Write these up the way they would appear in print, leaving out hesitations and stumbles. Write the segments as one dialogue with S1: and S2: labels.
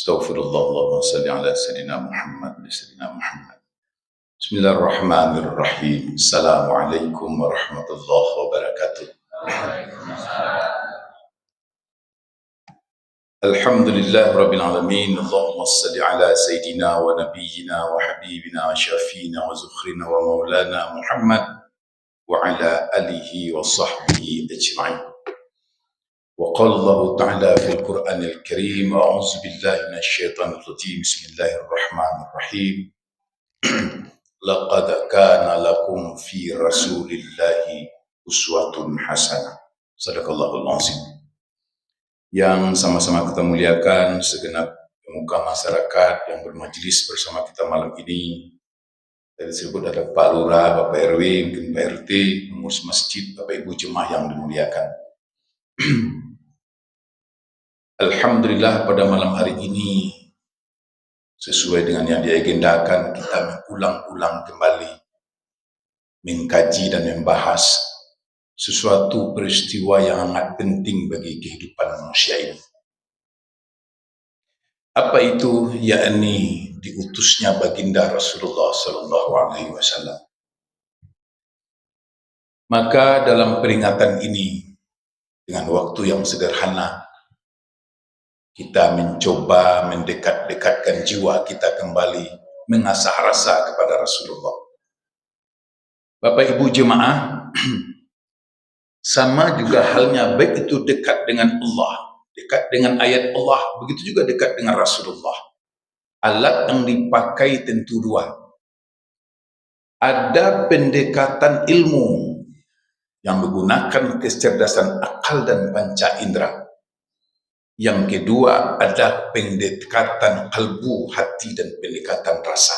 S1: Astaghfirullah, Allahumma salli ala Sayyidina Muhammad wa Sayyidina Muhammad. Bismillahirrahmanirrahim. Assalamualaikum warahmatullahi wabarakatuh. Alhamdulillah Rabbil Alamin. Allahumma salli ala Sayyidina wa Nabiyyina wa Habibina wa Syafiina wa Zukhrina wa Maulana Muhammad wa ala alihi wa sahbihi ajma'in. وقال الله تعالى في القرآن الكريم أعوذ بالله من الشيطان الرجيم بسم الله الرحمن الرحيم لقد كان لكم في رسول الله أسوة حسنة صدق الله العظيم. Yang sama-sama kita muliakan segenap pemuka masyarakat yang bermajlis bersama kita malam ini. Tadi disebut ada Pak Lurah, Bapak RW, mungkin Pak RT, pengurus masjid, Bapak Ibu jemaah yang dimuliakan. Alhamdulillah pada malam hari ini sesuai dengan yang diagendakan kita mengulang-ulang kembali mengkaji dan membahas sesuatu peristiwa yang sangat penting bagi kehidupan manusia ini. Apa itu? Yakni diutusnya baginda Rasulullah sallallahu alaihi wasallam. Maka dalam peringatan ini dengan waktu yang sederhana kita mencoba mendekat-dekatkan jiwa kita kembali mengasah rasa kepada Rasulullah. Bapak Ibu jemaah, sama juga halnya baik itu dekat dengan Allah, dekat dengan ayat Allah, begitu juga dekat dengan Rasulullah. Alat yang dipakai tentu dua. Ada pendekatan ilmu yang menggunakan kecerdasan akal dan panca indera. Yang kedua ada pendekatan kalbu, hati, dan pendekatan rasa.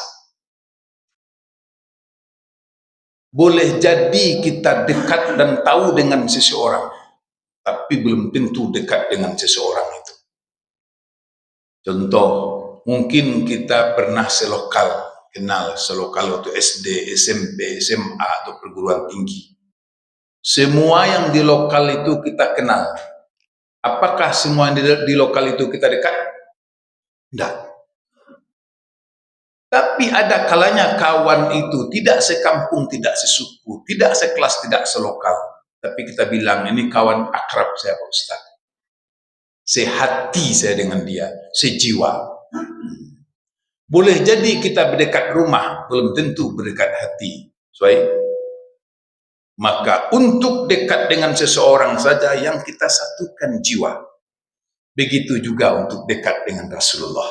S1: Boleh jadi kita dekat dan tahu dengan seseorang, tapi belum tentu dekat dengan seseorang itu. Contoh, mungkin kita pernah kenal selokal waktu SD, SMP, SMA, atau perguruan tinggi. Semua yang di lokal itu kita kenal. Apakah semua di lokal itu kita dekat? Tidak. Tapi ada kalanya kawan itu tidak sekampung, tidak sesuku, tidak sekelas, tidak selokal. Tapi kita bilang ini kawan akrab saya Pak Ustaz. Sehati saya dengan dia, sejiwa. Boleh jadi kita berdekat rumah, belum tentu berdekat hati. Maka untuk dekat dengan seseorang saja yang kita satukan jiwa. Begitu juga untuk dekat dengan Rasulullah.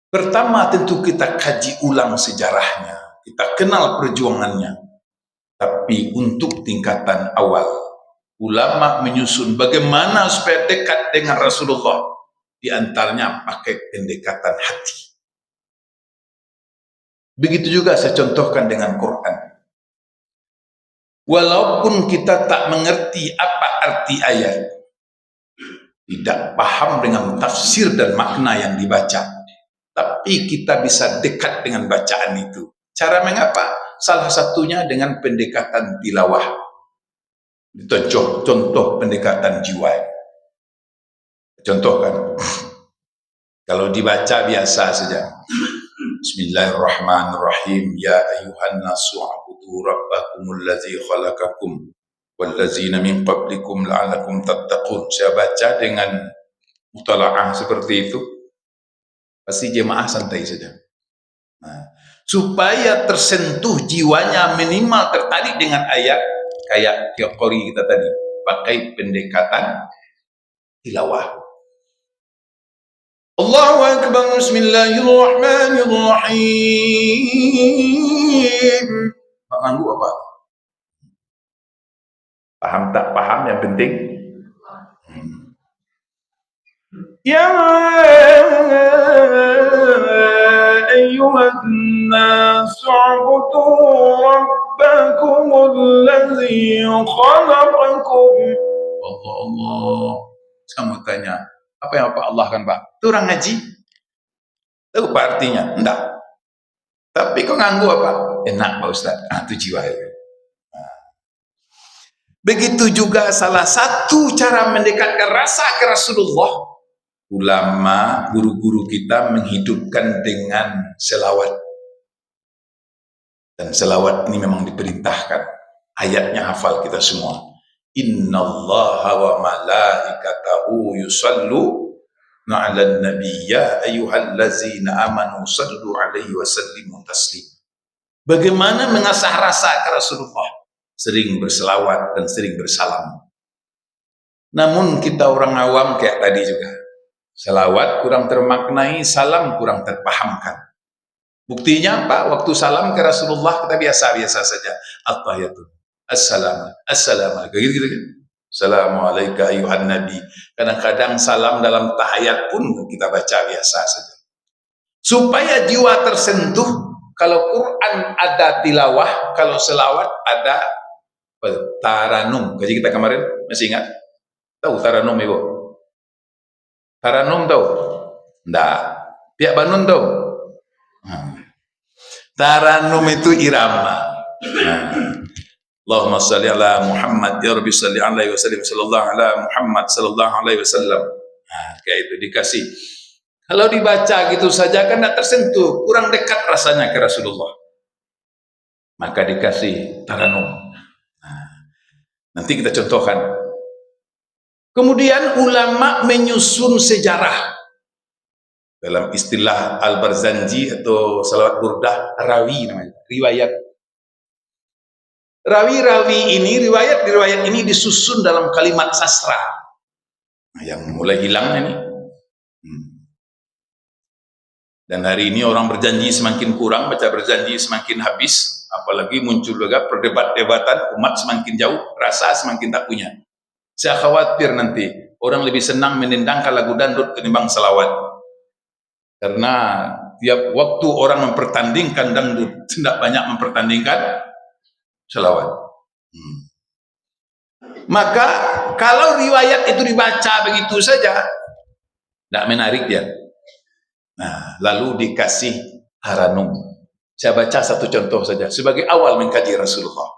S1: Pertama tentu kita kaji ulang sejarahnya. Kita kenal perjuangannya. Tapi untuk tingkatan awal, ulama menyusun bagaimana supaya dekat dengan Rasulullah. Di antaranya pakai pendekatan hati. Begitu juga saya contohkan dengan Quran. Walaupun kita tak mengerti apa arti ayat, tidak paham dengan tafsir dan makna yang dibaca, tapi kita bisa dekat dengan bacaan itu. Cara mengapa? Salah satunya dengan pendekatan tilawah. Itu contoh pendekatan jiwa. Contohkan, kalau dibaca biasa saja. Bismillahirrahmanirrahim. Ya ayuhan nasu a'budu rabbakumul ladzi khalaqakum wallazina min qablikum la'allakum tattaqun. Saya baca dengan mutalaah seperti itu, pasti jemaah santai saja. Nah, supaya tersentuh jiwanya, minimal tertarik dengan ayat, kayak teori kita tadi, pakai pendekatan tilawah. Allahu Akbar, Bismillahirrahmanirrahim. Pak nganggu apa? Paham tak paham yang penting? Ya ayyuhan nasu u'budu rabbakumul ladzi khalaqakum. Allah. Saya mau tanya, apa yang Pak Allah kan Pak? Itu orang ngaji? Tahu Pak artinya? Enggak. Tapi kok nganggu apa? Enak Pak Ustaz. Itu jiwa itu. Begitu juga salah satu cara mendekatkan rasa ke Rasulullah. ulama, guru-guru kita menghidupkan dengan selawat. Dan selawat ini memang diperintahkan. Ayatnya hafal kita semua. Innallaha wa malaikatahu yusallu ala nabiyya ayyuhallazina amanu sallu alaihi wa sallimu taslim. Bagaimana mengasah rasa ke Rasulullah? Sering berselawat dan sering bersalam. Namun kita orang awam kayak tadi juga. Selawat kurang termaknai, salam kurang terpahamkan. Buktinya apa? Waktu salam ke Rasulullah kita biasa-biasa saja. At-tahiyatu. Assalamualaikum. Gitu kan? Assalamualaikum ayuhan nabi. Kadang-kadang salam dalam tahiyat pun kita baca biasa saja. Supaya jiwa tersentuh, kalau Quran ada tilawah, kalau selawat ada taranum. Kaji kita kemarin masih ingat? Tahu taranum ibu? Taranum tahu? Enggak. Pihak Banun tahu? Taranum itu irama. Allahumma salli ala Muhammad ya Rabbi salli alaihi wasallam sallallahu ala Muhammad sallallahu alaihi wasallam. Kayak itu dikasih. Kalau dibaca gitu saja kan tidak tersentuh, kurang dekat rasanya ke Rasulullah. Maka dikasih taranum. Nanti kita contohkan. Kemudian ulama menyusun sejarah. Dalam istilah Al-Barzanji atau salawat burdah, rawi namanya, riwayat. Rawi-rawi ini, riwayat ini disusun dalam kalimat sastra. Nah, yang mulai hilang ini. Dan hari ini orang berjanji semakin kurang, baca berjanji semakin habis. Apalagi muncul juga perdebat-debatan, umat semakin jauh, rasa semakin tak punya. Saya khawatir nanti orang lebih senang menendangkan lagu dangdut ketimbang selawat. Karena tiap waktu orang mempertandingkan dangdut, tidak banyak mempertandingkan selawat. Maka kalau riwayat itu dibaca begitu saja, tidak menarik dia. Nah, lalu dikasih taranum. Saya baca satu contoh saja sebagai awal mengkaji Rasulullah.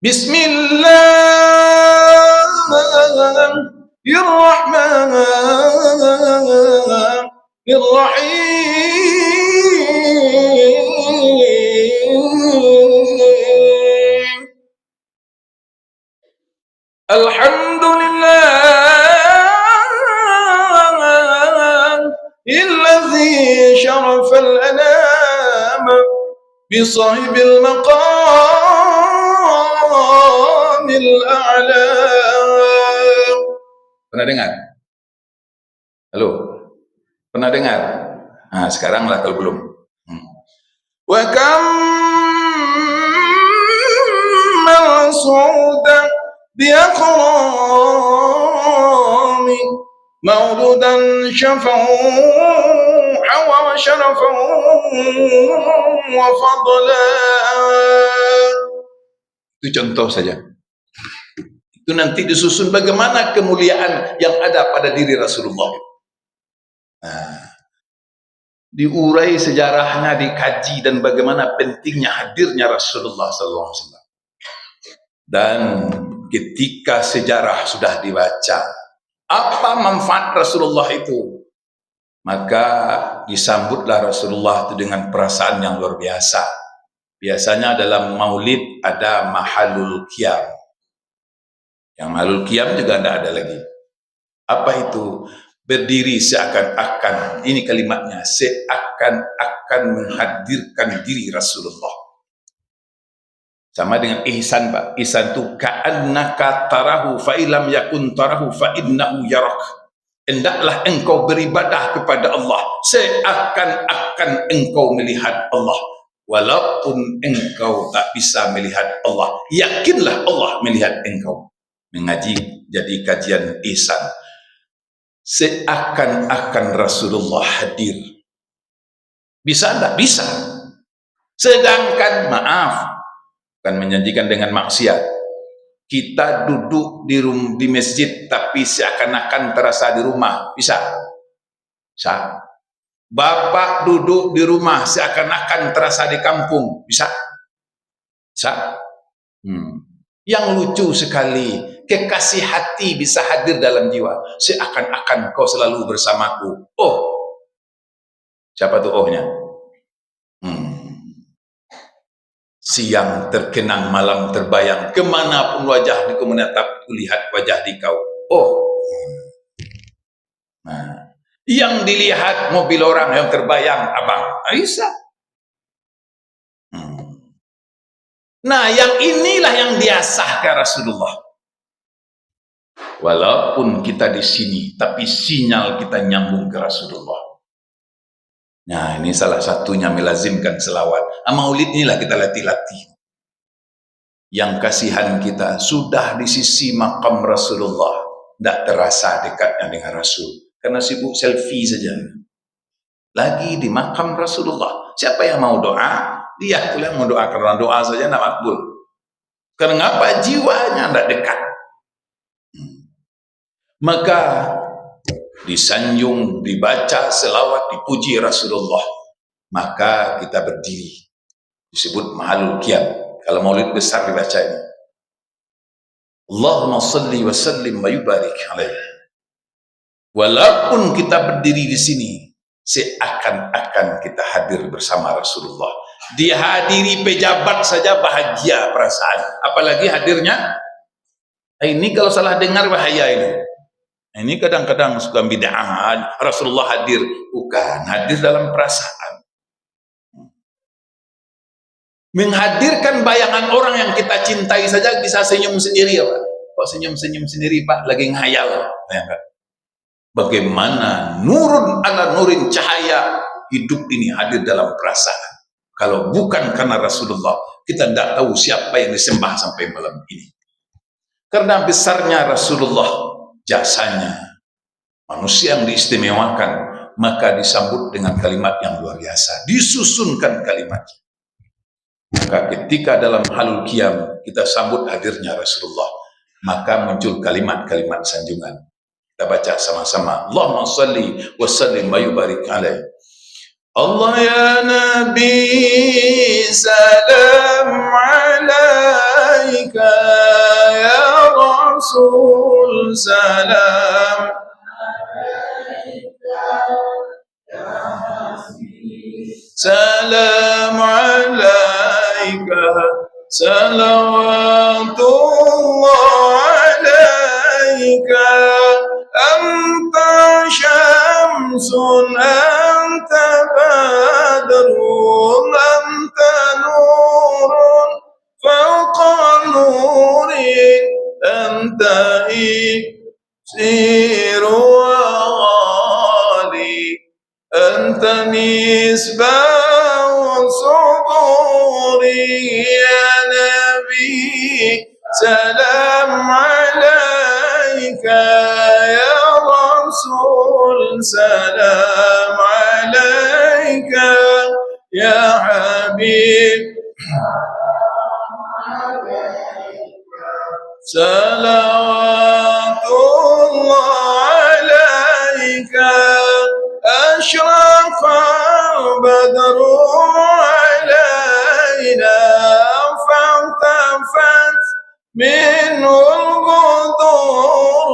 S1: Bismillahirrahmanirrahim. Alhamdulillah الذي شرف الأنام بصاحب المقام الأعلى. Pernah dengar? Halo? Pernah dengar? Nah, sekarang lah kalau belum. Wa kam masudan biaqrami مولودا شفعوا حوى شرفا وفضلا. Itu contoh saja. Itu nanti disusun bagaimana kemuliaan yang ada pada diri Rasulullah. Nah, diurai sejarahnya, dikaji, dan bagaimana pentingnya hadirnya Rasulullah SAW. Dan ketika sejarah sudah dibaca, apa manfaat Rasulullah itu? Maka disambutlah Rasulullah itu dengan perasaan yang luar biasa. Biasanya dalam maulid ada mahalul qiyam. Yang mahalul qiyam juga tidak ada lagi. Apa itu? Berdiri seakan-akan, ini kalimatnya, seakan-akan menghadirkan diri Rasulullah. Sama dengan ihsan, Pak. Ihsan itu ka'annaka tarahu fa ilam yakun tarahu fa innahu yarak. Hendaklah engkau beribadah kepada Allah seakan-akan engkau melihat Allah. Walaupun engkau tak bisa melihat Allah, yakinlah Allah melihat engkau. Mengaji jadi kajian ihsan. Seakan-akan Rasulullah hadir. Bisa enggak? Bisa. Sedangkan maaf, bukan menjanjikan dengan maksiat. Kita duduk di masjid tapi seakan-akan terasa di rumah. Bisa? Bisa. Bapak duduk di rumah seakan-akan terasa di kampung. Bisa? Bisa. Yang lucu sekali, kekasih hati bisa hadir dalam jiwa. Seakan-akan kau selalu bersamaku. Oh, siapa tuh ohnya? Siang terkenang, malam terbayang. Kemanapun wajahku menatap, kulihat wajah di kau. Oh, nah, yang dilihat mobil orang yang terbayang, abang Aisyah. Nah, yang inilah yang diasahkan Rasulullah. Walaupun kita di sini, tapi sinyal kita nyambung ke Rasulullah. Nah, ini salah satunya melazimkan selawat. Maulid inilah kita latih-latih. Yang kasihan kita sudah di sisi makam Rasulullah, tidak terasa dekatnya dengan Rasul. Karena sibuk selfie saja. Lagi di makam Rasulullah. Siapa yang mau doa? Dia pula yang mau doa, karena doa saja tidak makbul. Karena apa? Jiwanya tidak dekat. Maka disanjung, dibaca selawat, dipuji Rasulullah, maka kita berdiri, disebut mahalul qiyam. Kalau maulid besar dibaca ini, Allahumma salli wa sallim wa yubarik alaihi. Walaupun kita berdiri di sini, seakan-akan kita hadir bersama Rasulullah. Dihadiri pejabat saja bahagia perasaan, apalagi hadirnya. Ini kalau salah dengar bahaya ini. Ini kadang-kadang suka bid'ah, Rasulullah hadir. Bukan, hadir dalam perasaan. Menghadirkan bayangan orang yang kita cintai saja bisa senyum sendiri ya Pak. Kok senyum-senyum sendiri Pak, lagi ngayal. Bagaimana nurun ala nurin, cahaya hidup ini hadir dalam perasaan. Kalau bukan karena Rasulullah, kita tidak tahu siapa yang disembah sampai malam ini. Karena besarnya Rasulullah, jasanya, manusia yang diistimewakan, maka disambut dengan kalimat yang luar biasa, disusunkan kalimatnya. Maka ketika dalam halul qiyam kita sambut hadirnya Rasulullah, maka muncul kalimat-kalimat sanjungan. Kita baca sama-sama, Allahumma salli wa sallim wa yubarik alaihi. Allah ya Nabi salam alaika, ya Rasul salam salam alaika, salawatullah alaika, anta syamsun anta badrun anta nurun fawqa nurin anta iksiru anta misbah suduri ya Nabi salam alaika, ya Rasul salam alaika, ya Habib salawatullah alaika, أشرق البدر علينا فالتفت منه القدور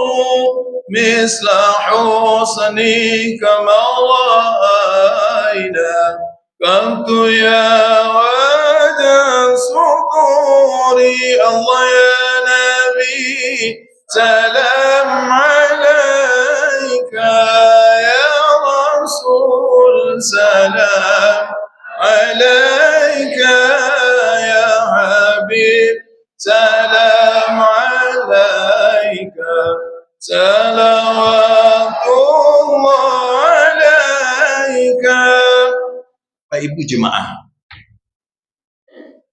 S1: مثل حسنك ما رأينا كنت يا وجه صدوري. الله يا نبي سلام عليك, salam alaika, ya Habib salam alaika, salawatullah alaika. Pak Ibu jemaah,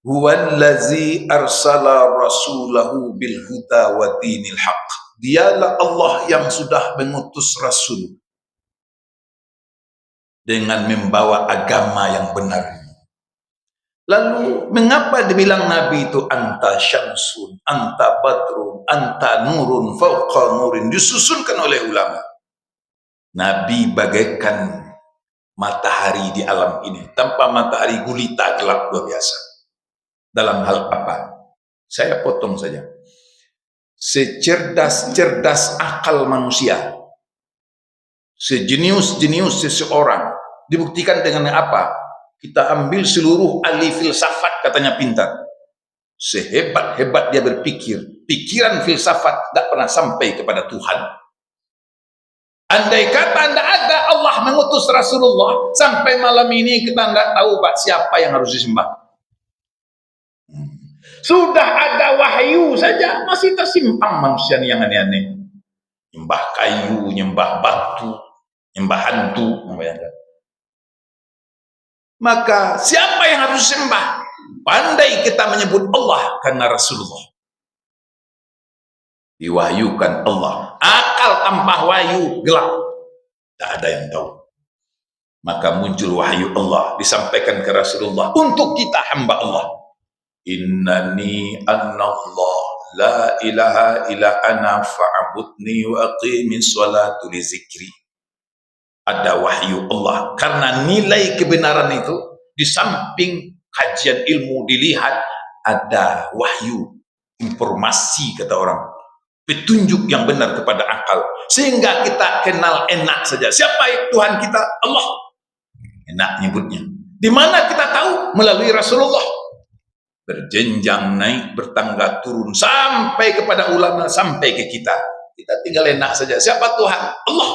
S1: huwallazi arsala rasulahu bil huda wa dinil haq. Dialah Allah yang sudah mengutus Rasul dengan membawa agama yang benar. Lalu mengapa dibilang Nabi itu anta syamsun, anta badrun, anta nurun, fauqa nurin? Disusunkan oleh ulama. Nabi bagaikan matahari di alam ini. Tanpa matahari gulita gelap luar biasa. Dalam hal apa? Saya potong saja. secerdas-cerdas akal manusia, sejenius-jenius seseorang. Dibuktikan dengan apa? Kita ambil seluruh ahli filsafat, katanya pintar. Sehebat-hebat dia berpikir, pikiran filsafat tidak pernah sampai kepada Tuhan. Andai kata tidak ada Allah mengutus Rasulullah, sampai malam ini kita tidak tahu Pak siapa yang harus disembah. Sudah ada wahyu saja masih tersimpang manusia yang aneh-aneh. Nyembah kayu, nyembah batu, nyembah hantu. Maka siapa yang harus disembah? Pandai kita menyebut Allah karena Rasulullah diwahyukan Allah. Akal tanpa wahyu gelap, tak ada yang tahu. Maka muncul wahyu Allah, disampaikan ke Rasulullah untuk kita hamba Allah. Innani annallah la ilaha illa ana fa'budni wa aqimis sholata li zikri. Ada wahyu Allah, karena nilai kebenaran itu di samping kajian ilmu dilihat ada wahyu, informasi kata orang, petunjuk yang benar kepada akal, sehingga kita kenal enak saja. Siapa Tuhan kita? Allah. Enak nyebutnya. Di mana kita tahu? Melalui Rasulullah. Berjenjang naik, bertangga turun sampai kepada ulama, sampai ke kita. Kita tinggal enak saja. Siapa Tuhan? Allah.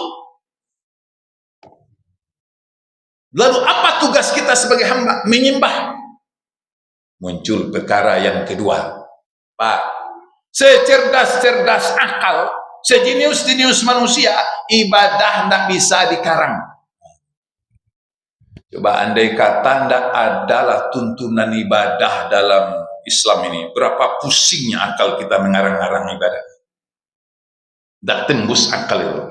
S1: Lalu apa tugas kita sebagai hamba? Menyembah. Muncul perkara yang kedua. Pak, secerdas-cerdas akal, sejenius-jenius manusia, ibadah tidak bisa dikarang. Coba andai kata tidak adalah tuntunan ibadah dalam Islam ini, berapa pusingnya akal kita mengarang-arang ibadah. Tidak tembus akal itu.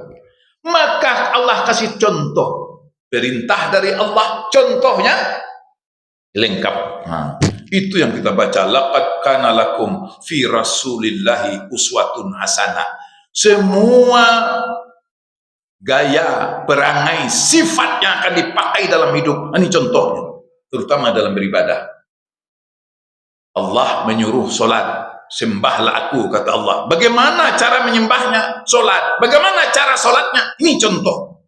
S1: Maka Allah kasih contoh. Perintah dari Allah, contohnya lengkap. Itu yang kita baca. Laqad kana lakum fi rasulillahi uswatun hasanah. Semua gaya, perangai, sifat yang akan dipakai dalam hidup, ini contohnya, terutama dalam beribadah. Allah menyuruh solat, sembahlah aku, kata Allah. Bagaimana cara menyembahnya? Solat. Bagaimana cara solatnya? Ini contoh.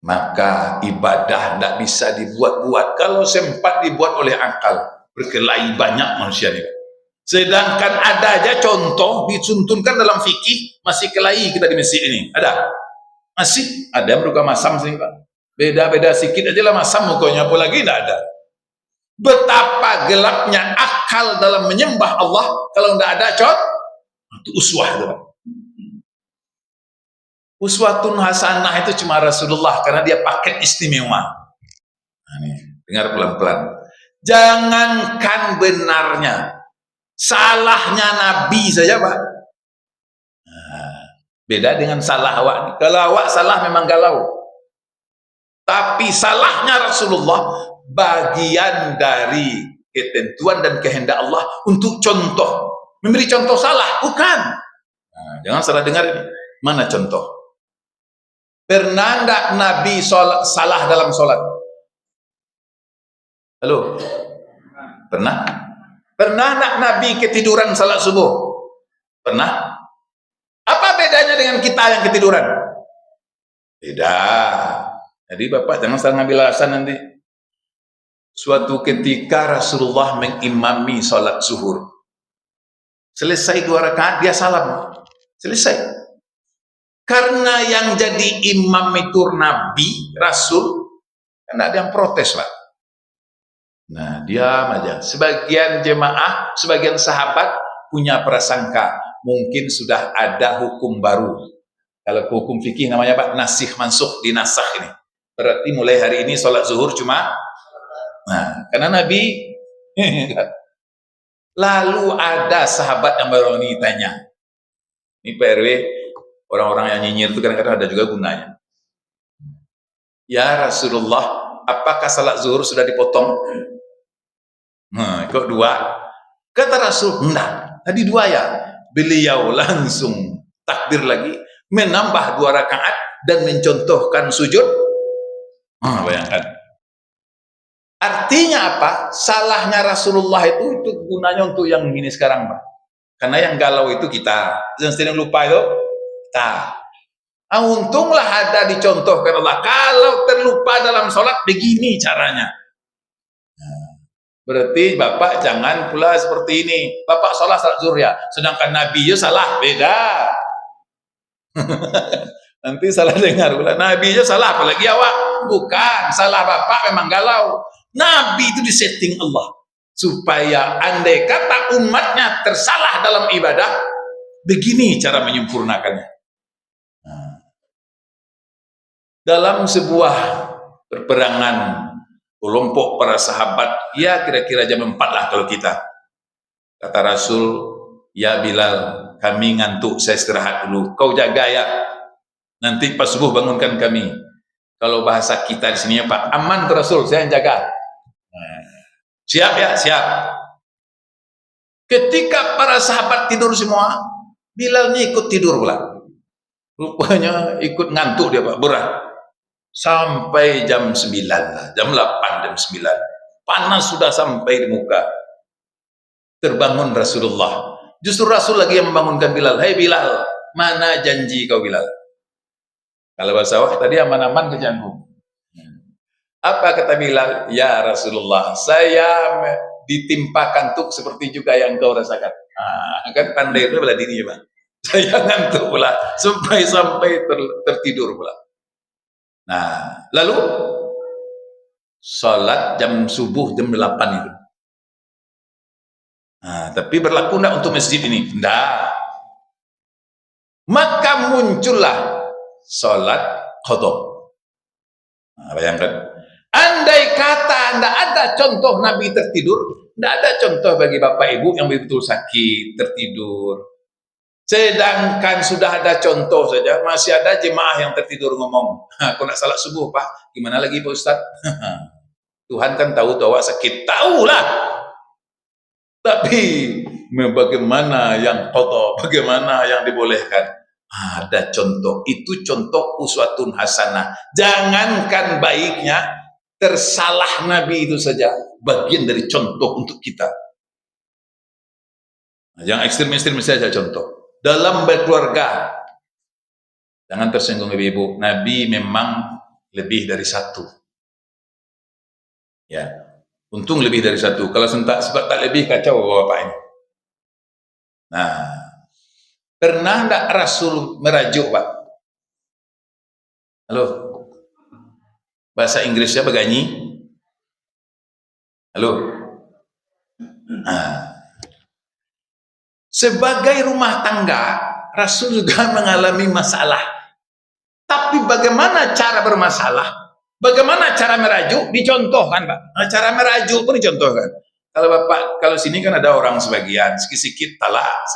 S1: Maka ibadah tidak bisa dibuat-buat. Kalau sempat dibuat oleh akal, berkelahi banyak manusia ini. Sedangkan ada aja contoh dituntunkan dalam fikih, masih kelahi kita di masjid ini. Ada? Masih ada yang berbuka masam sini Pak. Beda-beda sedikit aja lah masam mukanya, apalagi tidak ada. Betapa gelapnya akal dalam menyembah Allah kalau tidak ada contoh. Itu uswah itu Pak. Uswatun hasanah itu cuma Rasulullah, karena dia paket istimewa. Nah, nih, dengar pelan-pelan. Jangankan benarnya, salahnya Nabi saja Pak. Nah, beda dengan salah awak. Kalau awak salah memang galau. Tapi salahnya Rasulullah bagian dari ketentuan dan kehendak Allah untuk contoh. Memberi contoh salah, bukan. Nah, jangan salah dengar ini. Mana contoh? Pernah enggak Nabi salah dalam sholat? Halo? Pernah? Pernah enggak Nabi ketiduran salat subuh? Pernah? Apa bedanya dengan kita yang ketiduran? Beda. Jadi Bapak jangan salah ngambil alasan nanti. Suatu ketika Rasulullah mengimami sholat zuhur. Selesai 2 rakaat dia salam. Selesai. Karena yang jadi imam itu Nabi, Rasul, kan ada yang protes Pak. Nah, diam aja. Sebagian jemaah, sebagian sahabat punya prasangka, mungkin sudah ada hukum baru. Kalau hukum fikih namanya Pak, nasikh mansukh, dinasakh ini. Berarti mulai hari ini sholat zuhur cuma, nah, karena Nabi. Lalu ada sahabat yang baru ini tanya, ini Pak RW, orang-orang yang nyinyir itu kadang-kadang ada juga gunanya. Ya Rasulullah, apakah salat zuhur sudah dipotong? Nah, kok 2? Kata Rasul, enggak. Tadi 2 ya. Beliau langsung takbir lagi, menambah 2 rakaat dan mencontohkan sujud. Bayangkan. Artinya apa? Salahnya Rasulullah itu gunanya untuk yang ini sekarang Pak. Karena yang galau itu kita, yang sering lupa itu kita. Untunglah ada dicontohkan Allah. Kalau terlupa dalam sholat, begini caranya. Berarti Bapak jangan pula seperti ini. Bapak salah zuhur ya, sedangkan Nabi ya salah, beda. Nanti salah dengar pula. Nabi ya salah, apalagi awak. Bukan, salah Bapak memang galau. Nabi itu disetting Allah. Supaya andai kata umatnya tersalah dalam ibadah, begini cara menyempurnakannya. Dalam sebuah perperangan kelompok para sahabat, ya kira-kira jam 4 lah kalau kita. Kata Rasul, ya Bilal, kami ngantuk, saya istirahat dulu. Kau jaga ya. Nanti pas subuh bangunkan kami. Kalau bahasa kita di sini ya Pak, aman tuh Rasul, saya yang jaga. Siap ya, siap. Ketika para sahabat tidur semua, Bilal ini ikut tidur pula. Rupanya ikut ngantuk dia Pak, berat. Sampai jam 9 lah, jam 8, jam 9. Panas sudah sampai di muka. Terbangun Rasulullah. Justru Rasul lagi yang membangunkan Bilal. Hai Bilal, mana janji kau Bilal? Kalau bahasa awak tadi aman-aman kerjaanmu. Apa kata Bilal? Ya Rasulullah, saya ditimpa kantuk seperti juga yang kau rasakan. Kan pandai itu bela diri Pak. Saya ngantuk pula, sampai tertidur pula. Nah, lalu sholat jam subuh jam 8 itu. Nah, tapi berlaku enggak untuk masjid ini? Enggak. Maka muncullah sholat qadha. Nah, bayangkan. Andai kata enggak ada contoh Nabi tertidur, enggak ada contoh bagi Bapak Ibu yang betul sakit tertidur. Sedangkan sudah ada contoh saja, masih ada jemaah yang tertidur ngomong, aku nak salat subuh Pak, gimana lagi Pak Ustaz? Tuhan kan tahu awak sakit, tahulah. Tapi bagaimana yang qadha, bagaimana yang dibolehkan? Ada contoh, itu contoh uswatun hasanah. Jangankan baiknya, tersalah Nabi itu saja bagian dari contoh untuk kita. Yang ekstrim-ekstrim saja contoh. Dalam berkeluarga, jangan tersinggung ibu-ibu, Nabi memang lebih dari satu. Ya, untung lebih dari satu. Kalau sebab tak lebih kacau bapak ini. Nah, pernah enggak Rasul merajuk Pak? Halo? Bahasa Inggrisnya beganyi? Halo? Nah, sebagai rumah tangga, Rasul juga mengalami masalah. Tapi bagaimana cara bermasalah? Bagaimana cara merajuk? Dicontohkan, Pak. Nah, cara merajuk pun dicontohkan. Kalau Bapak, kalau sini kan ada orang sebagian, sedikit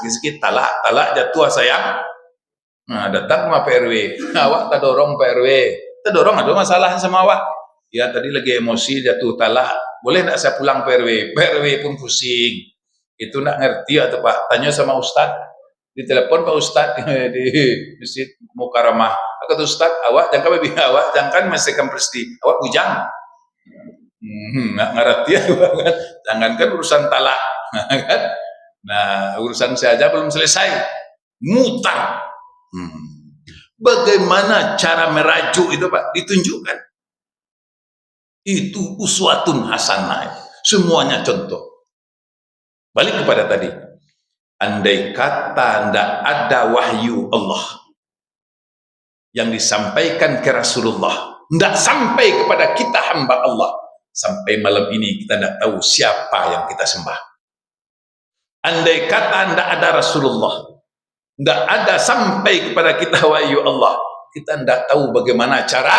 S1: sedikit talak jatuh sayang. Nah, datang sama PRW. Awak tak dorong PRW. Tak dorong ada masalah sama awak. Ya, tadi lagi emosi jatuh talak. Boleh enggak saya pulang PRW? PRW pun pusing. Itu nak ngerti atau Pak? Tanya sama Ustadz. Di telepon Pak Ustadz di Masjid Mukarramah. Kata Ustadz, awak jangan babi awak, jangan mesekan presti. Awak bujang. Nggak ngerti ya, kan? Jangankan urusan talak. Kan? Nah, urusan saya aja belum selesai. Mutar. Bagaimana cara merajuk itu Pak? Ditunjukkan. Itu uswatun hasanah. Semuanya contoh. Balik kepada tadi, andai kata tidak ada wahyu Allah yang disampaikan ke Rasulullah, tidak sampai kepada kita hamba Allah, sampai malam ini kita tidak tahu siapa yang kita sembah. Andai kata tidak ada Rasulullah, tidak ada sampai kepada kita wahyu Allah, kita tidak tahu bagaimana cara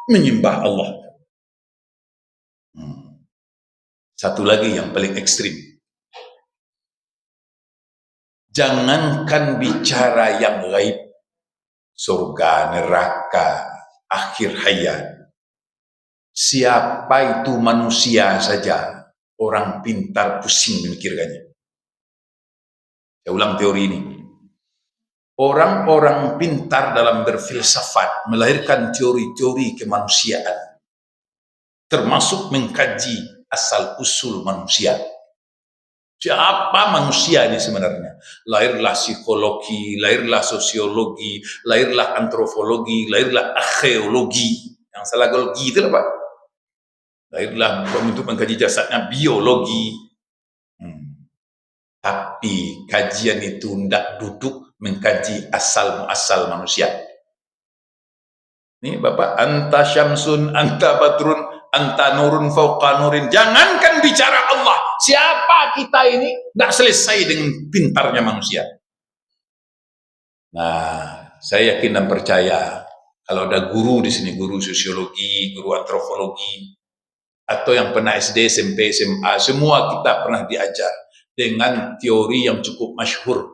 S1: menyembah Allah. Satu lagi yang paling ekstrim. Jangankan bicara yang gaib, surga, neraka, akhir hayat. Siapa itu manusia saja, orang pintar pusing memikirkannya. Saya ulang teori ini. Orang-orang pintar dalam berfilsafat melahirkan teori-teori kemanusiaan, termasuk mengkaji asal-usul manusia. Siapa manusia ini sebenarnya? Lahirlah psikologi, lahirlah sosiologi, lahirlah antropologi, lahirlah arkeologi. Yang salah geologi itu Pak. Lahirlah untuk mengkaji jasadnya biologi. Tapi kajian itu tidak duduk mengkaji asal-muasal manusia. Ini Bapak, anta syamsun, anta badrun, anta nurun fauqa nurin. Jangankan bicara Allah, siapa kita ini tidak selesai dengan pintarnya manusia. Nah, saya yakin dan percaya kalau ada guru di sini, guru sosiologi, guru antropologi, atau yang pernah SD, SMP, SMA, semua kita pernah diajar dengan teori yang cukup masyhur,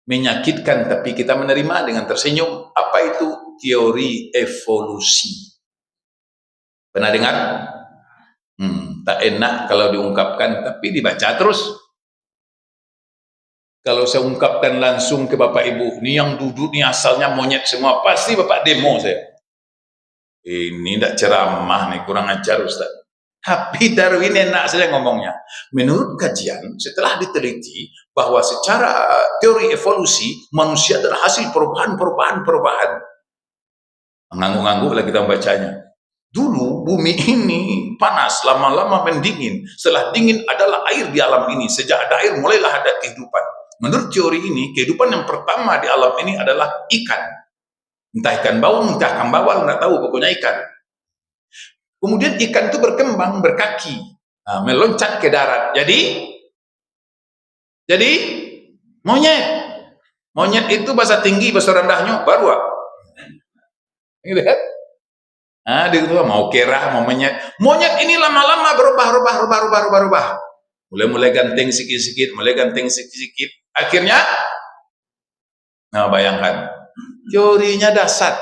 S1: menyakitkan tapi kita menerima dengan tersenyum. Apa itu? Teori evolusi. Pernah dengar? Tak enak kalau diungkapkan, tapi dibaca terus. Kalau saya ungkapkan langsung ke Bapak Ibu, ini yang duduk nih asalnya monyet semua, pasti Bapak demo saya. Ini tidak ceramah nih, kurang ajar Ustaz. Tapi Darwin enak saja ngomongnya. Menurut kajian, setelah diteliti bahwa secara teori evolusi, manusia adalah hasil perubahan. Mengangguk-angguk lagi kita membacanya. Dulu bumi ini panas, lama-lama mendingin. Setelah dingin adalah air di alam ini. Sejak ada air mulailah ada kehidupan. Menurut teori ini, kehidupan yang pertama di alam ini adalah ikan. Entah ikan baung, entah ikan bawal, nggak tahu, pokoknya ikan. Kemudian ikan itu berkembang, berkaki, meloncat ke darat. Jadi monyet. Monyet itu bahasa tinggi, bahasa rendahnya barua. Gitu kan? Itu mau kera, mau monyet. Monyet ini lama-lama berubah. Mulai ganteng sikit-sikit, Akhirnya, bayangkan, teorinya dasar.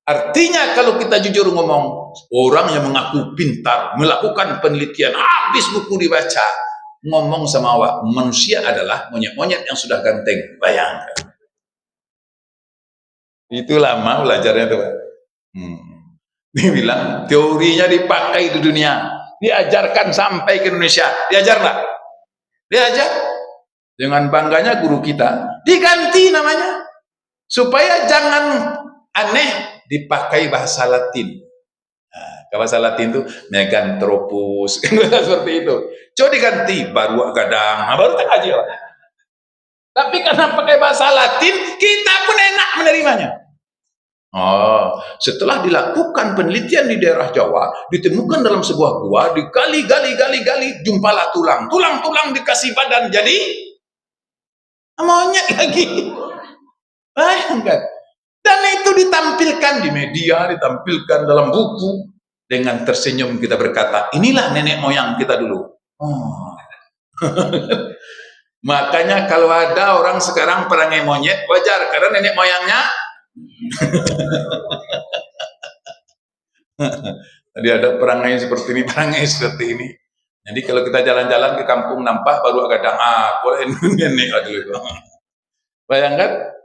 S1: Artinya kalau kita jujur ngomong, orang yang mengaku pintar, melakukan penelitian, habis buku dibaca, ngomong sama awak, manusia adalah monyet-monyet yang sudah ganteng. Bayangkan. Itu lama belajarnya tuh. Dia bilang teorinya dipakai di dunia, diajarkan sampai ke Indonesia. Diajar nggak? Diajar. Dengan bangganya guru kita diganti namanya supaya jangan aneh, dipakai bahasa Latin. Bahasa Latin itu Meganthropus, seperti itu. Coba diganti baru gadang, baru tak aja lah. Tapi karena pakai bahasa Latin, kita pun enak menerimanya. Setelah dilakukan penelitian di daerah Jawa, ditemukan dalam sebuah gua, digali, jumpalah tulang dikasih badan, jadi monyet lagi. Bayangkan. Dan itu ditampilkan di media, ditampilkan dalam buku. Dengan tersenyum kita berkata, inilah nenek moyang kita dulu. Makanya kalau ada orang sekarang perangai monyet, wajar, karena nenek moyangnya tadi ada perangai seperti ini. Jadi kalau kita jalan-jalan ke kampung nampak baru kadang boleh nenek dulu. Bayangkan.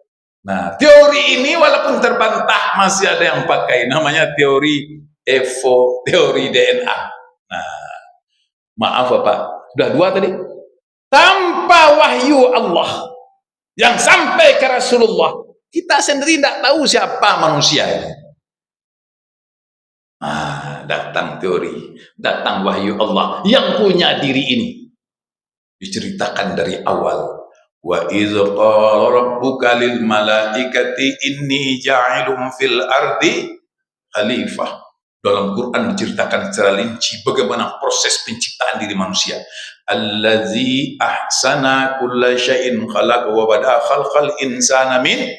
S1: Nah, teori ini walaupun terbantah masih ada yang pakai, namanya teori teori DNA. Nah, maaf Bapak, sudah 2 tadi. Tanpa wahyu Allah yang sampai ke Rasulullah, kita sendiri tidak tahu siapa manusia ini. Datang teori, datang wahyu Allah yang punya diri ini. Diceritakan dari awal. Wa idz qala rabbuka lil malaikati inni ja'ilun fil ardi khalifah. Dalam Quran diceritakan secara rinci bagaimana proses penciptaan diri manusia. Allazi ahsana kulla syai'in khalaqa wa bada khalqal insana min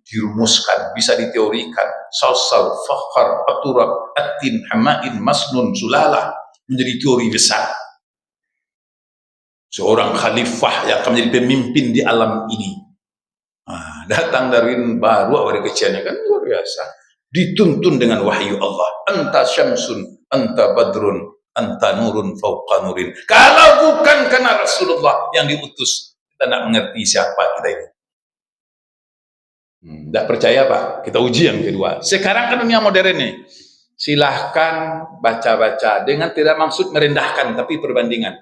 S1: dirumuskan, bisa diteorikan. Salsal, fakhar, aturab, atin, hamain, masnun, sulalah, menjadi teori besar. Seorang khalifah yang akan menjadi pemimpin di alam ini. Datang dari baru awal kecilnya, kan luar biasa. Dituntun dengan wahyu Allah. Anta syamsun, anta badrun, anta nurun fauqa nurin. Kalau bukan karena Rasulullah yang diutus, kita tidak mengerti siapa kita ini. Tidak percaya Pak, kita uji yang kedua. Sekarang kan dunia modern nih. Silahkan baca-baca dengan tidak maksud merendahkan, tapi perbandingan.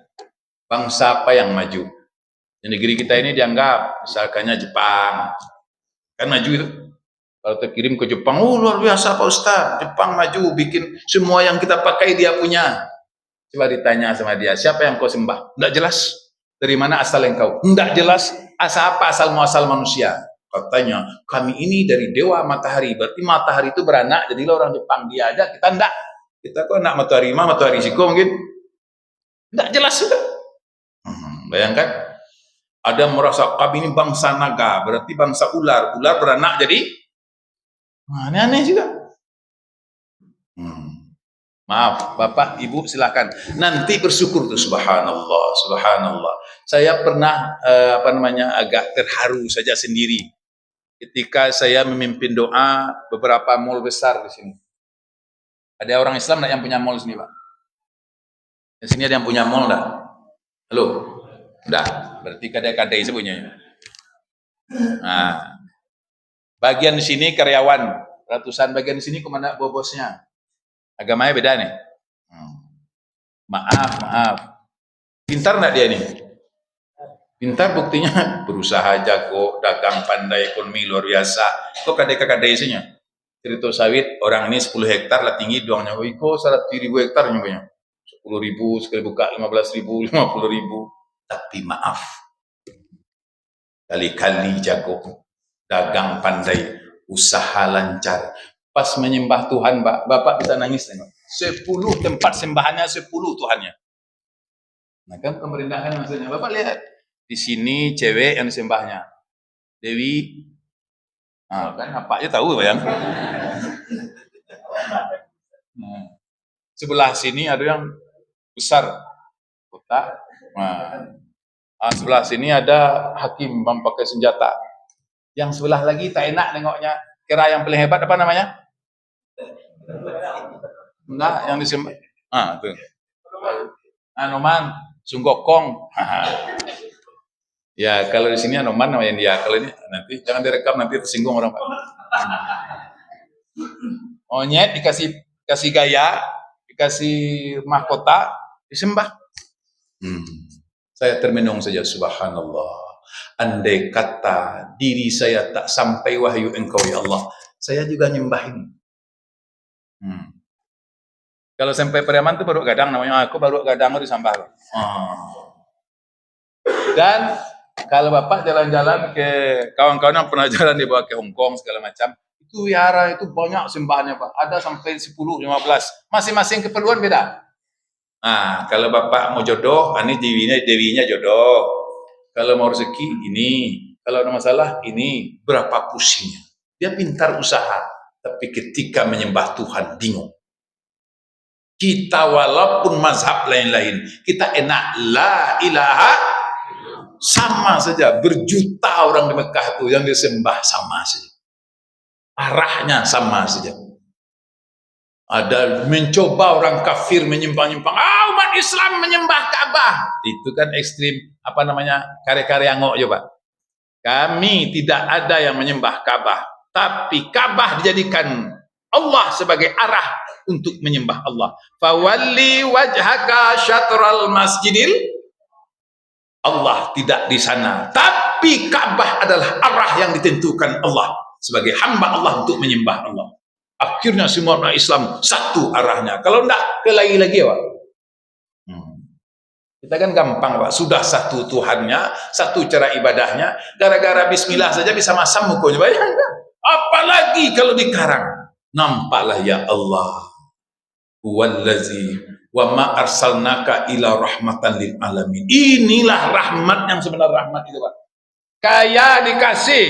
S1: Bangsa apa yang maju? Di negeri kita ini dianggap, misalkannya Jepang, kan maju itu. Kalau terkirim ke Jepang, oh luar biasa Pak Ustaz, Jepang maju, bikin semua yang kita pakai dia punya. Coba ditanya sama dia, siapa yang kau sembah? Tidak jelas. Dari mana asal engkau? Tidak jelas. Asal apa asal muasal manusia? Katanya, kami ini dari dewa matahari. Berarti matahari itu beranak, jadilah orang Jepang. Dia aja, kita enggak. Kita kok anak matahari risiko mungkin. Tidak jelas sudah. Bayangkan, ada merasa kami ini bangsa naga, berarti bangsa ular. Ular beranak jadi aneh-aneh juga. Maaf, Bapak, Ibu silakan. Nanti bersyukur tuh, subhanallah, subhanallah. Saya pernah agak terharu saja sendiri ketika saya memimpin doa beberapa mall besar di sini. Ada orang Islam enggak yang punya mall sini, Pak? Di sini ada yang punya mall enggak? Halo? Enggak. Berarti kadai-kadai sebenarnya. Nah, bagian di sini karyawan, ratusan, bagian di sini komandan bosnya. Agamanya beda nih. Maaf. Pintar enggak dia nih? Pintar buktinya berusaha jago, dagang pandai, ekonomi luar biasa. Kok kadai-kadai isinya? Cerita sawit, orang ini 10 hektar lah tinggi doangnya. Wiko 100.000 hektar nyumbanya. 10.000 sekali buka 15.000, 50.000. Tapi maaf, kali-kali jago, dagang pandai, usaha lancar. Pas menyembah Tuhan, Bapak bisa nangis tengok. 10 tempat sembahannya, 10 Tuhannya. Nah kan pemerintahan maksudnya. Bapak lihat, di sini cewek yang disembahnya, Dewi. Nah, kan apa aja tahu bayang. Nah, sebelah sini ada yang besar, kota. Nah, sebelah sini ada hakim memakai senjata. Yang sebelah lagi tak enak nengoknya. Kira yang paling hebat apa namanya? Enggak, yang disembah. Tuh. Anoman, Sunggokong. Ya, kalau di sini Anoman namanya dia. Kalau ini nanti jangan direkam, nanti tersinggung orang Pak. Monyet dikasih gaya, dikasih mahkota, disembah. Saya termenung saja, subhanallah. Andai kata diri saya tak sampai wahyu engkau ya Allah, saya juga nyembah ini. Kalau sampai Pariaman itu baru gadang namanya, aku baru gadang itu disambah. Dan kalau Bapak jalan-jalan ke kawan-kawan yang pernah jalan dibawa ke Hong Kong segala macam, itu wihara itu banyak sembahannya Pak, ada sampai 10, 15, masing-masing keperluan beda. Nah, kalau Bapak mau jodoh, ini dewinya jodoh. Kalau mau rezeki ini, kalau ada masalah ini, berapa pusingnya. Dia pintar usaha, tapi ketika menyembah Tuhan bingung. Kita walaupun mazhab lain-lain, kita enak la ilaha, sama saja. Berjuta orang di Mekah itu yang disembah sama saja. Arahnya sama saja. Ada mencoba orang kafir menyembah-nyembah, umat Islam menyembah Ka'bah. Itu kan ekstrim, kare-kare angok coba. Kami tidak ada yang menyembah Ka'bah, tapi Ka'bah dijadikan Allah sebagai arah untuk menyembah Allah. Fawalli wajhaka syatral masjidil. Allah tidak di sana, tapi Ka'bah adalah arah yang ditentukan Allah sebagai hamba Allah untuk menyembah Allah. Akhirnya semua orang Islam satu arahnya. Kalau enggak, ke lagi Pak. Kita kan gampang Pak, sudah satu Tuhannya, satu cara ibadahnya, gara-gara bismillah saja bisa masam mukanya. Bayangkan, apalagi kalau dikarang. Nampaklah ya Allah, wallazi wa ma arsalnaka ila rahmatan lil alamin. Inilah rahmat yang sebenarnya, rahmat itu Pak. Kaya dikasih,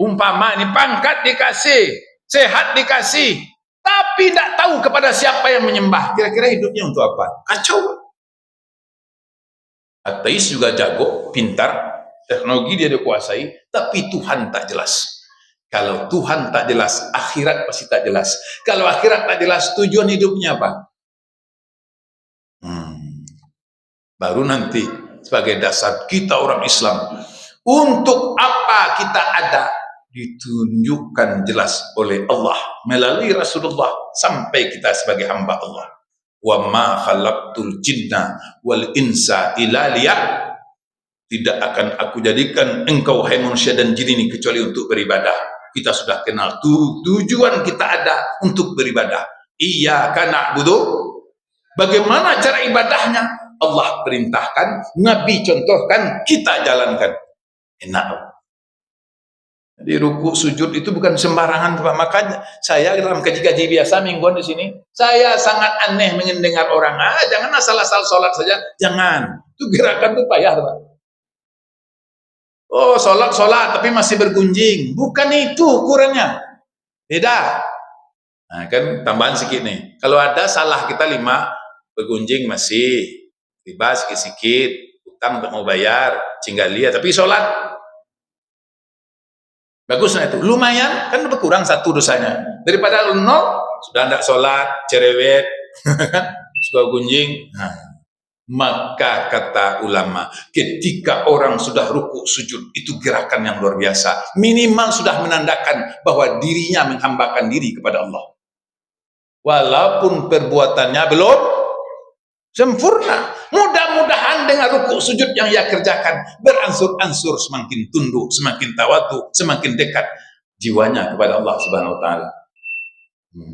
S1: umpama ini pangkat dikasih, sehat dikasih, tapi tidak tahu kepada siapa yang menyembah. Kira-kira hidupnya untuk apa? Kacau. Ateis juga jago, pintar, teknologi dia dikuasai, tapi Tuhan tak jelas. Kalau Tuhan tak jelas, akhirat pasti tak jelas. Kalau akhirat tak jelas, tujuan hidupnya apa? Baru nanti sebagai dasar kita orang Islam, untuk apa kita ada, ditunjukkan jelas oleh Allah melalui Rasulullah sampai kita sebagai hamba Allah. Wa ma khalaqtul jinna wal insa illa tidak akan aku jadikan engkau hai manusia dan jin ini kecuali untuk beribadah. Kita sudah kenal tujuan kita ada untuk beribadah. Iyyaka na'budu. Bagaimana cara ibadahnya? Allah perintahkan, Nabi contohkan, kita jalankan. Enak. Jadi ruku sujud itu bukan sembarangan, Pak. Makanya saya dalam kaji-kaji biasa mingguan di sini, saya sangat aneh mendengar orang, jangan asal-asal sholat saja, jangan. Itu gerakan itu payah, Pak. Oh, sholat tapi masih bergunjing. Bukan itu ukurannya. Beda. Nah, kan tambahan sedikit nih. Kalau ada salah kita 5, bergunjing masih, riba sikit-sikit, utang untuk mau bayar, cinggalia, tapi sholat bagusnya itu. Lumayan, kan berkurang 1 dosanya. Daripada 0, sudah tidak sholat, cerewet, suka gunjing. Nah, maka kata ulama, ketika orang sudah ruku sujud, itu gerakan yang luar biasa. Minimal sudah menandakan bahwa dirinya menghambakan diri kepada Allah. Walaupun perbuatannya belum sempurna. Mudah-mudahan dengan ruku sujud yang ia kerjakan, beransur-ansur semakin tunduk, semakin tawadu, semakin dekat jiwanya kepada Allah Subhanahu wa taala.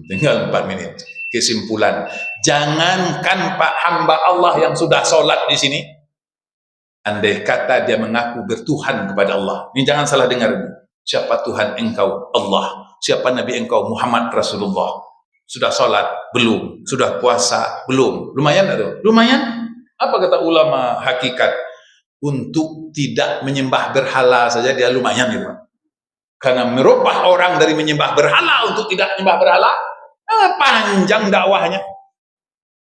S1: Tinggal 4 menit. Kesimpulan, jangankan Pak hamba Allah yang sudah sholat di sini, andai kata dia mengaku bertuhan kepada Allah, ini jangan salah dengar. Siapa Tuhan engkau? Allah. Siapa Nabi engkau? Muhammad Rasulullah. Sudah sholat? Belum. Sudah puasa? Belum. Lumayan atau? Lumayan. Apa kata ulama hakikat? Untuk tidak menyembah berhala saja dia lumayan gitu. Karena merubah orang dari menyembah berhala untuk tidak menyembah berhala, panjang dakwahnya.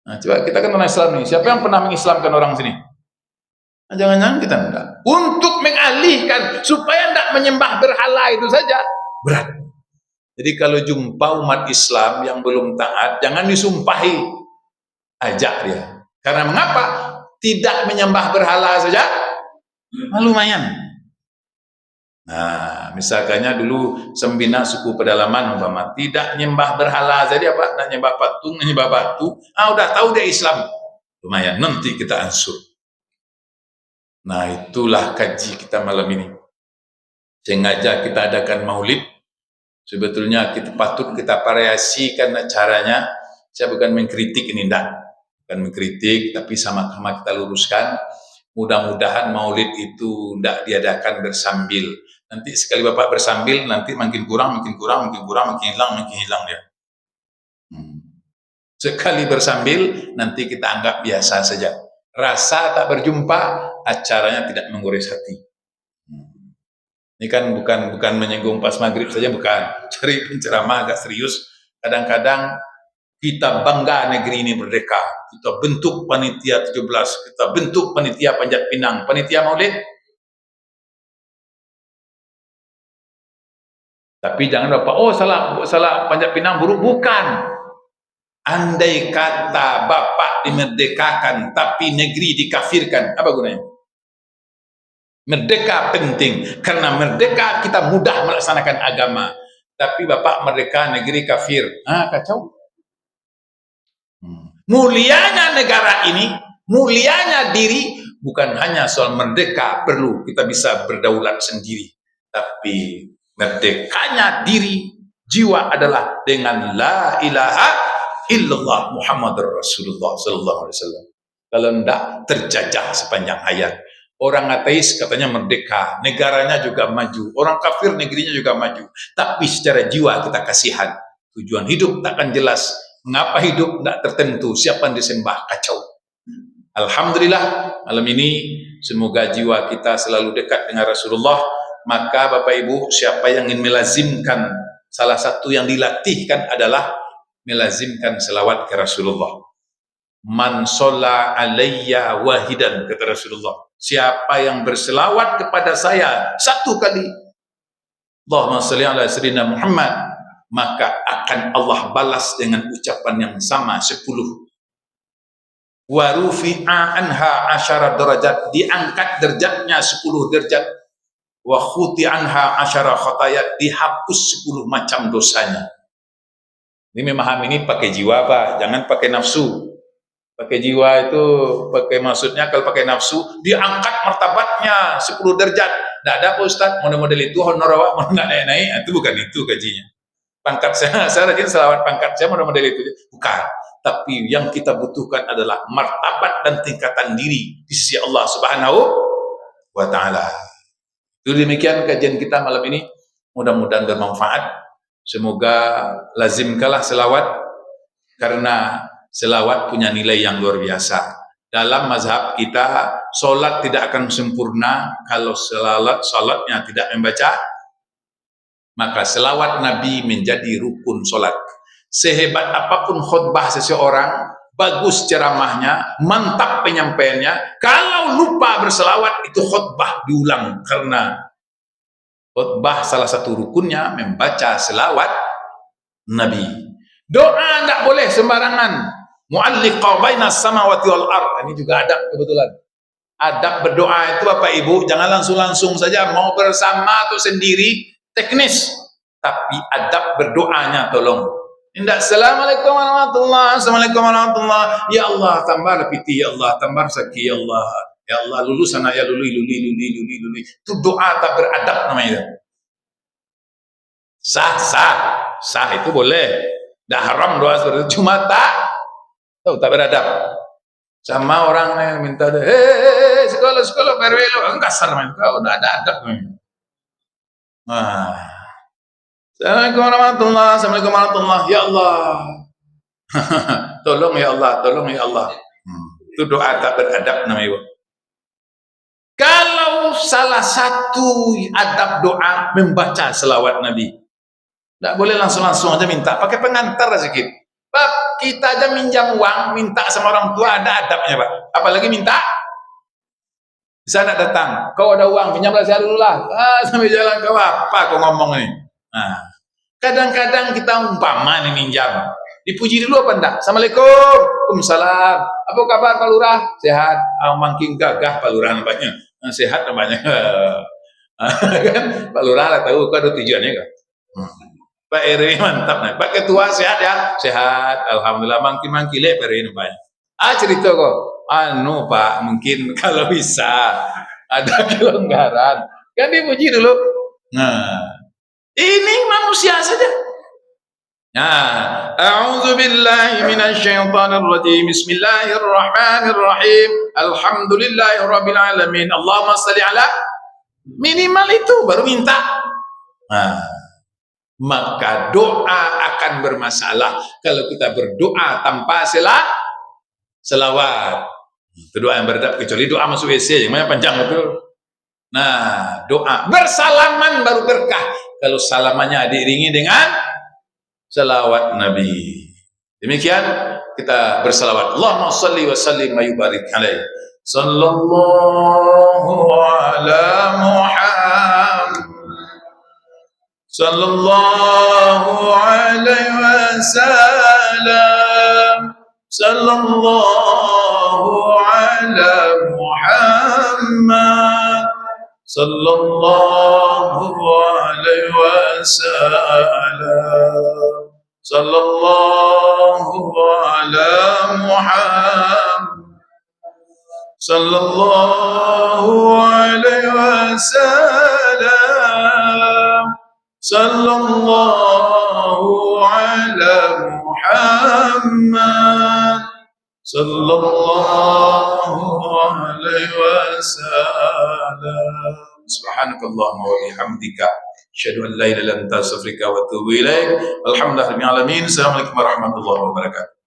S1: Nah, coba kita kan orang Islam nih. Siapa yang pernah mengislamkan orang sini? Nah, jangan-jangan kita enggak. Untuk mengalihkan supaya enggak menyembah berhala itu saja berat. Jadi kalau jumpa umat Islam yang belum taat, jangan disumpahi, ajak dia. Karena mengapa? Tidak menyembah berhala saja, lumayan. Nah, misalkannya dulu Sembina suku pedalaman umpama tidak nyembah berhala, jadi apa? Nak nyembah patung, nyembah batu. Udah tahu dia Islam. Lumayan, nanti kita ansur. Nah, itulah kaji kita malam ini. Sengaja kita adakan maulid. Sebetulnya kita patut kita variasikan caranya. Saya bukan mengkritik ini, enggak. Bukan mengkritik, tapi sama-sama kita luruskan. Mudah-mudahan maulid itu tidak diadakan bersambil. Nanti sekali Bapak bersambil, nanti makin kurang, makin hilang dia. Sekali bersambil, nanti kita anggap biasa saja. Rasa tak berjumpa, acaranya tidak menggores hati. Ini kan bukan menyinggung pas maghrib saja, bukan. Cari penceramah agak serius. Kadang-kadang kita bangga negeri ini merdeka. Kita bentuk panitia 17, kita bentuk panitia Panjat Pinang, panitia maulid. Tapi jangan Bapak, salah Panjat Pinang buruk, bukan. Andai kata Bapak dimerdekakan, tapi negeri dikafirkan, apa gunanya? Merdeka penting, karena merdeka kita mudah melaksanakan agama. Tapi Bapak merdeka, negeri kafir, kacau. Mulianya negara ini, mulianya diri, bukan hanya soal merdeka, perlu kita bisa berdaulat sendiri. Tapi merdekanya diri, jiwa adalah dengan la ilaha illallah Muhammadur Rasulullah sallallahu alaihi wasallam. Kalau tidak terjajah sepanjang hayat. Orang ateis katanya merdeka, negaranya juga maju. Orang kafir negerinya juga maju. Tapi secara jiwa kita kasihan. Tujuan hidup takkan jelas. Mengapa hidup tidak tertentu? Siapa yang disembah? Kacau. Alhamdulillah malam ini semoga jiwa kita selalu dekat dengan Rasulullah. Maka Bapak Ibu, siapa yang ingin melazimkan, salah satu yang dilatihkan adalah melazimkan selawat ke Rasulullah. Man sholla alayya wahidan, kata Rasulullah. Siapa yang berselawat kepada saya 1 kali, Allahumma sholli ala sayyidina Muhammad, maka akan Allah balas dengan ucapan yang sama 10. Wa rufi'a anha 10 derajat, diangkat derajatnya 10 derajat. Wa khuti anha 10 khatayat, dihapus 10 macam dosanya. Ini memahami ini pakai jiwa Pak, jangan pakai nafsu. Pakai jiwa itu, pakai maksudnya kalau pakai nafsu, diangkat martabatnya 10 derajat. Tidak ada Pak Ustaz, model-model itu honor awak mau nggak naik-naik, itu bukan itu gajinya. Pangkat saya rajin selawat pangkat saya model-model itu. Bukan. Tapi yang kita butuhkan adalah martabat dan tingkatan diri di sisi Allah Subhanahu wa Ta'ala. Itu demikian kajian kita malam ini. Mudah-mudahan bermanfaat. Semoga lazimkanlah selawat, karena selawat punya nilai yang luar biasa. Dalam mazhab kita, solat tidak akan sempurna kalau solatnya tidak membaca, maka selawat Nabi menjadi rukun solat. Sehebat apapun khutbah seseorang, bagus ceramahnya, mantap penyampaiannya, kalau lupa berselawat, itu khutbah diulang. Karena khutbah salah satu rukunnya membaca selawat Nabi. Doa tidak boleh sembarangan. Mu'alliqa bainas samawati wal ard. Ini juga adab kebetulan. Adab berdoa itu Bapak Ibu, jangan langsung-langsung saja, mau bersama atau sendiri, teknis. Tapi adab berdoanya tolong. Tidak Assalamualaikum warahmatullahi, Assalamualaikum warahmatullahi. Ya Allah, tambah piti, ya Allah, tambah saki, ya Allah. Ya Allah, lulus sana ya luli. Itu doa tak beradab namanya. Sah itu boleh. Dah haram doa seperti itu, cuma tak beradab. Sama orang yang minta, sekolah berwelo, kasar main kau, tidak ada adab. Assalamualaikum warahmatullahi, ya Allah. Tolong ya Allah. Itu doa tak beradab namanya. Kalau salah satu adab doa membaca selawat Nabi, tidak boleh langsung-langsung aja minta, pakai pengantar sedikit. Pak, kita aja minjam uang, minta sama orang tua, ada adabnya Pak. Apalagi minta, bisa tidak datang, kau ada uang, pinjamlah saya dulu lah. Sampai jalan kau apa kau ngomong ini. Nah, kadang-kadang kita umpama nih minjam, dipuji dulu apa enggak? Assalamualaikum, waalaikumsalam. Apa kabar Pak Lurah? Sehat. Makin gagah Pak Lurah nampaknya. Sehat nampaknya. Kan Pak Lurah lah tahu kau ada tujuannya kan. Pak RW mantap nih. Pak Ketua sehat ya? Sehat. Alhamdulillah, makin lek Pak RW nampaknya. Cerita kok. Pak, mungkin kalau bisa ada kelonggaran. Kan dipuji dulu. Nah, ini manusia saja. A'udzu billahi minasyaitonir rajim. Bismillahirrahmanirrahim. Alhamdulillahirabbil alamin. Allahumma shalli ala, minimal itu baru minta. Maka doa akan bermasalah kalau kita berdoa tanpa selawat. Itu doa yang beradab, kecuali doa masuk WC yang panjang betul. Nah, doa bersalaman baru berkah kalau salamannya diiringi dengan selawat Nabi. Demikian kita berselawat. Allahumma shalli wa sallim wa yubarik alaihi. Sallallahu ala Muhammad. Sallallahu alaihi wasallam. Sallallahu ala Muhammad. Sallallahu alaihi wasallam. Sallallahu ala Muhammad. Sallallahu alaihi wasallam. Sallallahu ala Muhammad. Sallallahu alaihi wasallam. Subhanakallahumma wa bihamdika, asyhadu an la ilaha illa anta, astaghfiruka wa atubu ilaik. Alhamdulillahirabbil alamin. Assalamualaikum warahmatullahi wabarakatuh.